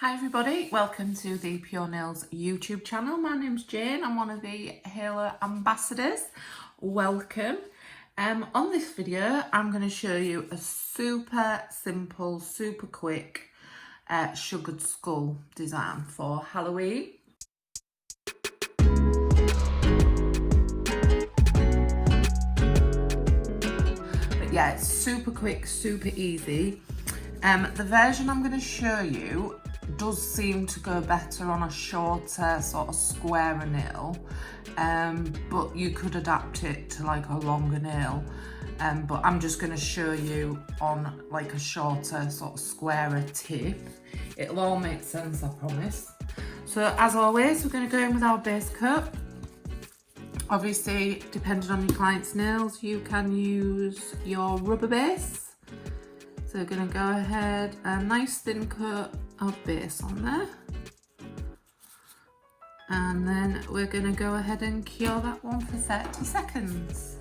Hi everybody, welcome to the Pure Nails YouTube channel. My name's Jane, I'm one of the Halo ambassadors. Welcome. On this video, I'm going to show you a super simple, super quick sugared skull design for Halloween. But yeah, it's super quick, super easy. The version I'm going to show you does seem to go better on a shorter sort of squarer nail, but you could adapt it to like a longer nail, but I'm just going to show you on like a shorter sort of squarer tip. It'll all make sense, I promise. So as always, we're going to go in with our base coat. Obviously, depending on your client's nails, you can use your rubber base. So we're going to go ahead, a nice thin coat of base on there. And then we're going to go ahead and cure that one for 30 seconds.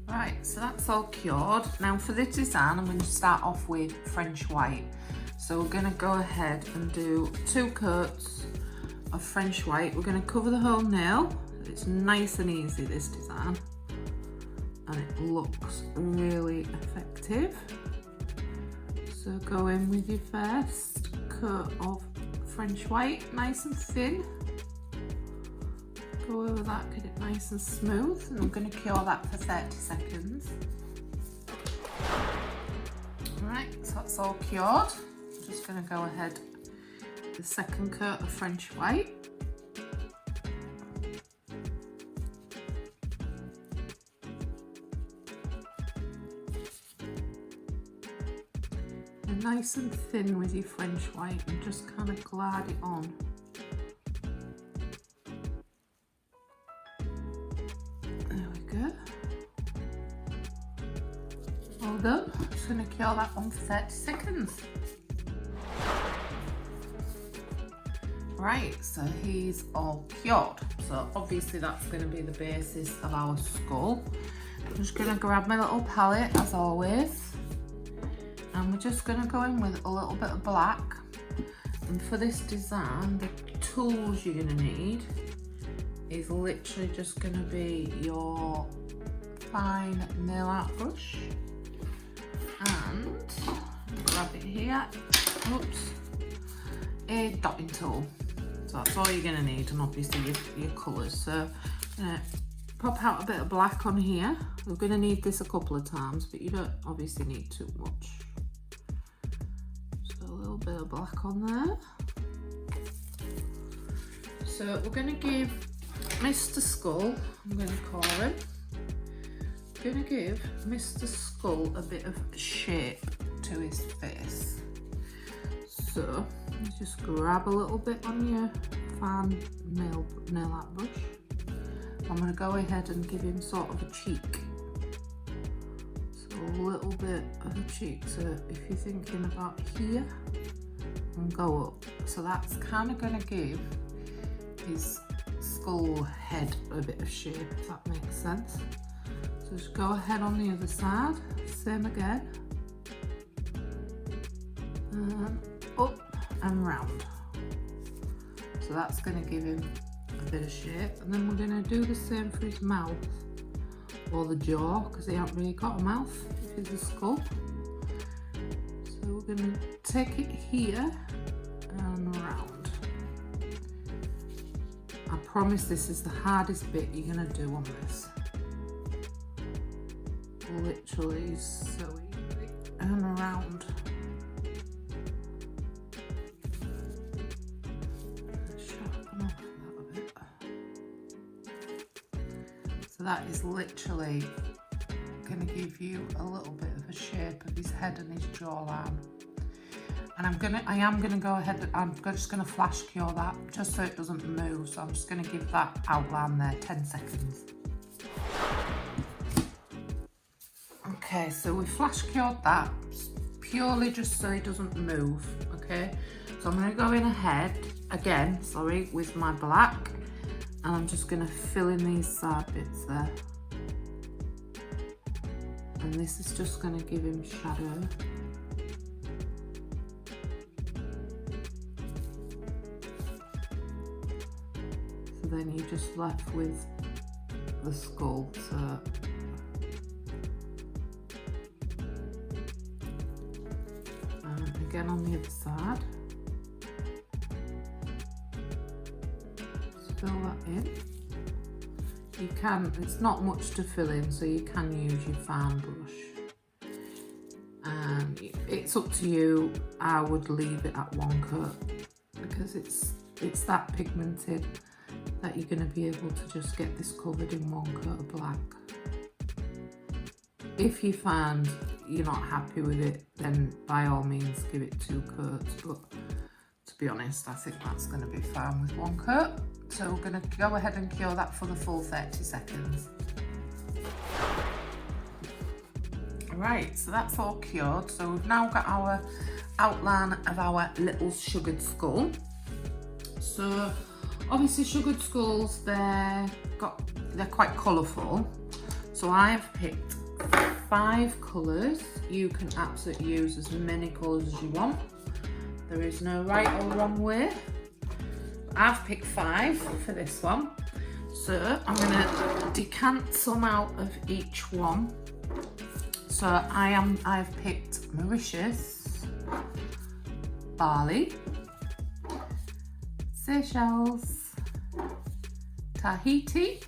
Right, so that's all cured. Now for this design, I'm going to start off with French white. So we're going to go ahead and do 2 coats of French white. We're going to cover the whole nail. It's nice and easy, this design. And it looks really effective. So go in with your first coat of French white, nice and thin. Go over that, get it nice and smooth, and I'm going to cure that for 30 seconds. Alright, so that's all cured. I'm just going to go ahead with the second coat of French white. Nice and thin with your French white and just kind of glide it on. There we go. All done. I'm just going to cure that one for 30 seconds. Right, so he's all cured. So obviously that's going to be the basis of our skull. I'm just going to grab my little palette as always. And we're just going to go in with a little bit of black. And for this design, the tools you're going to need is literally just going to be your fine nail art brush. And grab it here. Oops. A dotting tool. So that's all you're going to need, and obviously your colours. So pop out a bit of black on here. We're going to need this a couple of times, but you don't obviously need too much. So a little bit of black on there. So we're going to give Mr. Skull, I'm going to call him, going to give Mr. Skull a bit of shape to his face. So you just grab a little bit on your fine nail art brush. I'm going to go ahead and give him sort of a cheek. So a little bit of a cheek. So if you're thinking about here, and go up. So that's kind of going to give his skull head a bit of shape, if that makes sense. So just go ahead on the other side, same again. And up and round. So that's going to give him a bit of shape, and then we're going to do the same for his mouth or the jaw, because he hasn't really got a mouth if he's a skull. So we're going to take it here and round. I promise this is the hardest bit you're going to do on this. Literally so easy. And around. So that is literally going to give you a little bit of a shape of his head and his jawline. And I am gonna go ahead, I'm just gonna flash cure that just so it doesn't move. So I'm just gonna give that outline there 10 seconds. Okay, so we flash cured that purely just so it doesn't move, okay? So I'm gonna go in ahead, again, sorry, with my black, and I'm just gonna fill in these side bits there. and this is just going to give him shadow. So then you're just left with the skull. So again on the other side, just fill that in. You can, it's not much to fill in, so you can use your fine brush. And it's up to you. I would leave it at one coat because it's that pigmented that you're going to be able to just get this covered in one coat of black. If you find you're not happy with it, then by all means give it 2 coats, but to be honest, I think that's going to be fine with 1 coat. So we're going to go ahead and cure that for the full 30 seconds. Right, so that's all cured. So we've now got our outline of our little sugared skull. So obviously sugared skulls, they're quite colourful. So I've picked 5 colours. You can absolutely use as many colours as you want. There is no right or wrong way. I've picked 5 for this one. So I'm going to decant some out of each one. So I've picked Mauritius, Bali, Seychelles, Tahiti,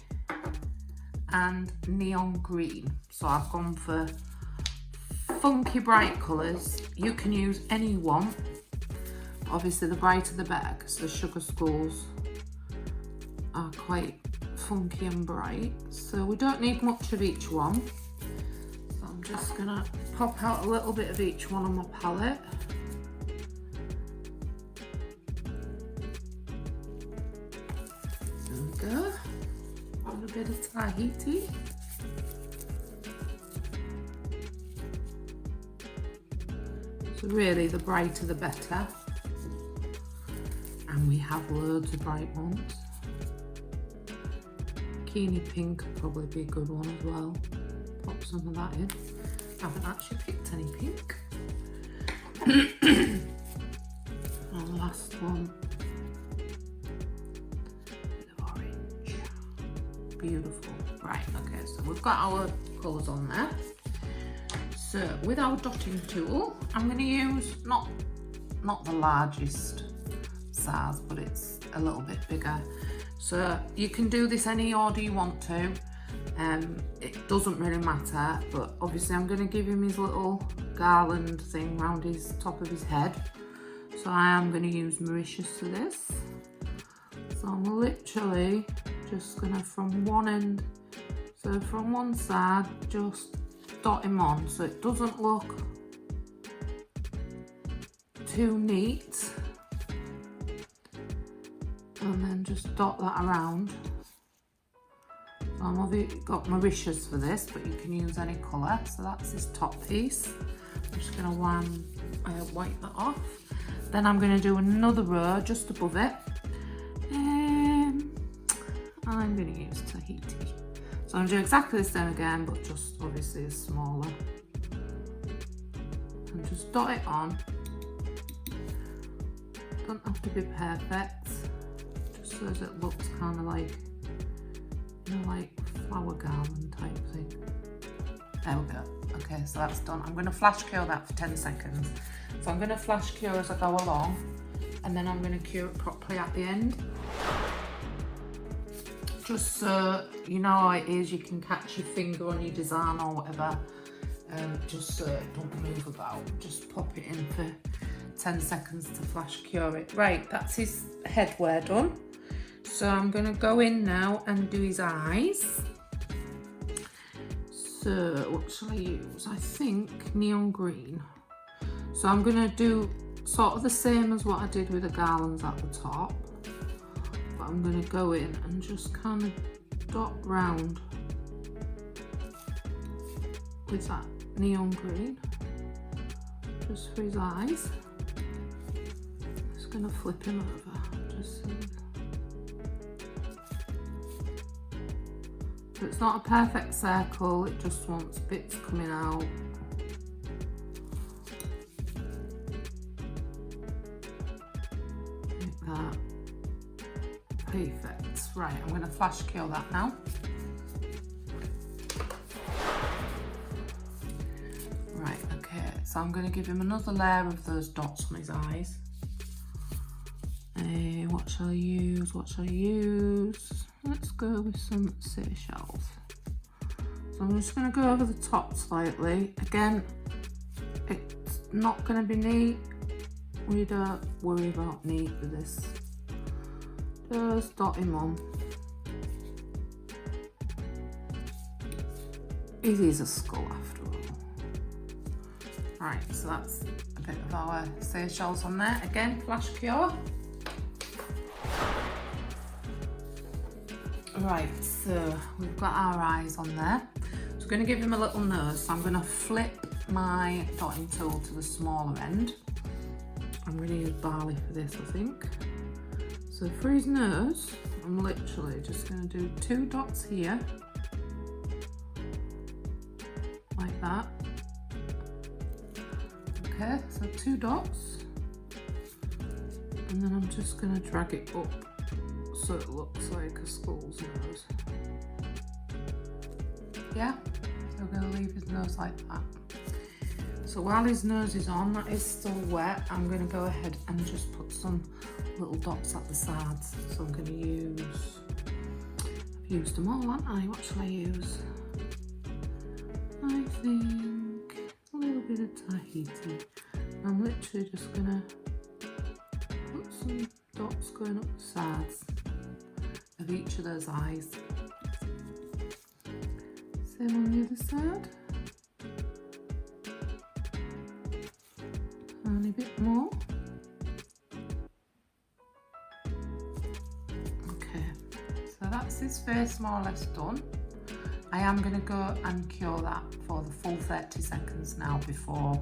and neon green. So I've gone for funky bright colours. You can use any you want. Obviously the brighter the better, because the sugar skulls are quite funky and bright. So we don't need much of each one. So I'm just gonna pop out a little bit of each one on my palette. There we go. A little bit of Tahiti. So really the brighter the better. And we have loads of bright ones. Bikini pink would probably be a good one as well. Pop some of that in. I haven't actually picked any pink. And the last one, bit of orange. Beautiful. Right, okay, so we've got our colours on there. So with our dotting tool, I'm going to use not the largest size, but it's a little bit bigger. So you can do this any order you want to. It doesn't really matter, but obviously I'm going to give him his little garland thing around his top of his head. So I am going to use Mauritius for this. So I'm literally just going to from one end, so from one side, just dot him on so it doesn't look too neat. And then just dot that around. So I've obviously got Mauritius for this, but you can use any colour. So that's this top piece. I'm just going to wipe that off. Then I'm going to do another row just above it. I'm going to use Tahiti. So I'm going to do exactly the same again, but just obviously a smaller. And just dot it on. Doesn't have to be perfect. So as it looks kind of like, you know, like flower garland type thing. There we go. Okay, so that's done. I'm going to flash cure that for 10 seconds. So I'm going to flash cure as I go along, and then I'm going to cure it properly at the end. Just so you know how it is, you can catch your finger on your design or whatever, just so it don't move about. Just pop it in for 10 seconds to flash cure it. Right, that's his headwear done. So I'm going to go in now and do his eyes. So what shall I use? I think neon green. So I'm going to do sort of the same as what I did with the garlands at the top. But I'm going to go in and just kind of dot round with that neon green. Just for his eyes. Just going to flip him over. Just so. So it's not a perfect circle, it just wants bits coming out. Like that. Perfect. Right, I'm going to flash cure that now. Right, okay, so I'm going to give him another layer of those dots on his eyes. What shall I use? What shall I use? Let's go with some Seychelles. So I'm just going to go over the top slightly. Again, it's not going to be neat. We don't worry about neat with this. Just dot him on. It is a skull after all. Right, so that's a bit of our Seychelles on there. Again, flash cure. Right, so we've got our eyes on there. So we're going to give him a little nose. So I'm going to flip my dotting tool to the smaller end. I'm going to use Bali for this, I think. So for his nose, I'm literally just going to do 2 dots here. Like that. Okay, so 2 dots. And then I'm just going to drag it up so it looks like a skull's nose. Yeah, so we're going to leave his nose like that. So while his nose is on, that is still wet, I'm going to go ahead and just put some little dots at the sides. So I'm going to use, I've used them all, haven't I? What shall I use? I think a little bit of Tahiti. I'm literally just going to put some dots going up the sides of each of those eyes. Same on the other side. Tiny bit more. Okay, so that's his face more or less done. I am going to go and cure that for the full 30 seconds now before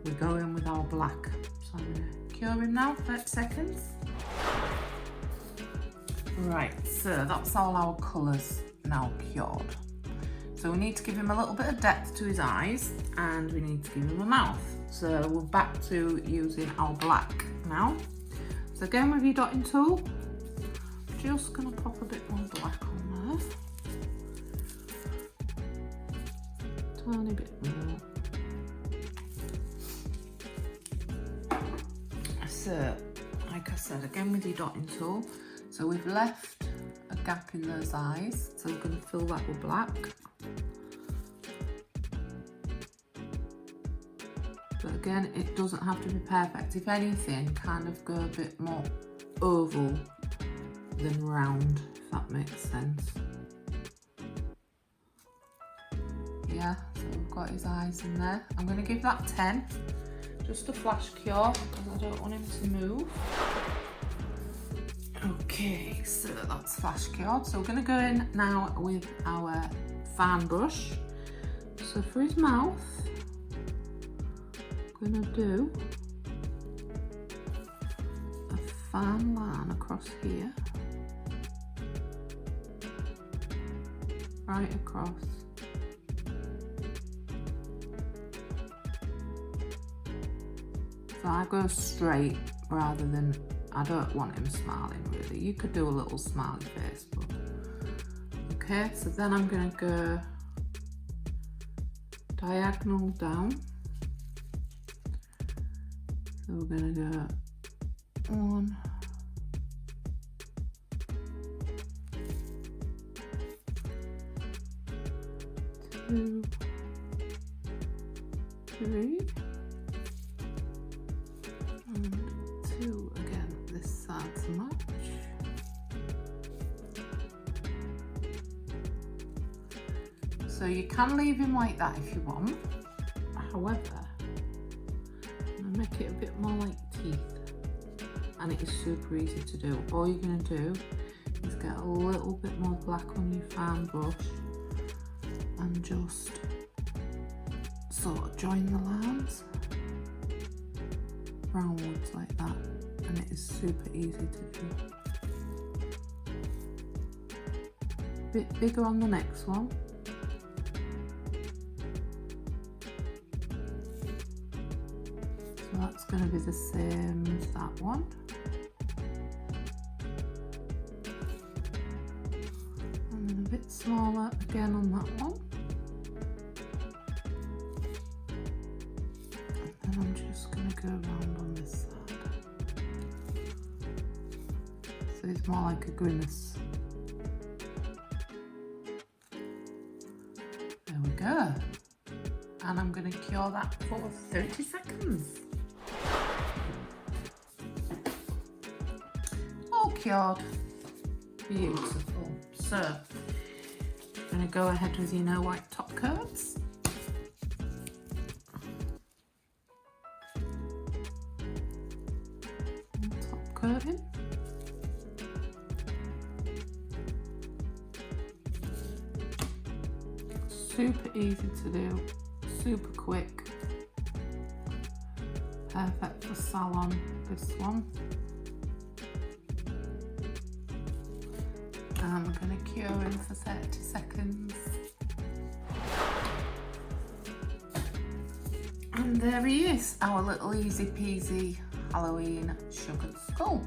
we go in with our black. So I'm going to cure him now, 30 seconds. Right, so that's all our colours now cured. So we need to give him a little bit of depth to his eyes and we need to give him a mouth. So we're back to using our black now. So again with your dotting tool, just going to pop a bit more black on there. Tiny bit more. So, like I said, again with your dotting tool, so we've left a gap in those eyes, so we're going to fill that with black. But again, it doesn't have to be perfect. If anything, kind of go a bit more oval than round, if that makes sense. Yeah, so we've got his eyes in there. I'm going to give that 10, just a flash cure, because I don't want him to move. Okay, so that's flash cured. So we're going to go in now with our fan brush. So for his mouth, I'm going to do a fan line across here, right across. So I go straight rather than, I don't want him smiling really. You could do a little smiley face, but okay. So then I'm going to go diagonal down. So we're going to go 1, 2, 3, and 2 again, this side so much. So you can leave him like that if you want. However, I'm going to make it a bit more like teeth, and it is super easy to do. All you're going to do is get a little bit more black on your fan brush and just sort of join the lines roundwards like that, and it is super easy to do. bit bigger on the next one. So that's going to be the same as that one. And then a bit smaller again on that one. And then I'm just going to go around on this side. So it's more like a grimace. There we go. And I'm going to cure that for 30 seconds. All cured. Beautiful. So, I'm going to go ahead with your no white top coats. Top coating. Super easy to do, super quick, perfect for salon, this one. And we're going to cure him for 30 seconds. And there he is, our little easy peasy Halloween sugared skull.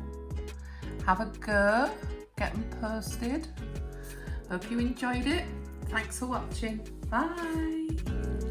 Have a go, get them posted. Hope you enjoyed it. Thanks for watching. Bye.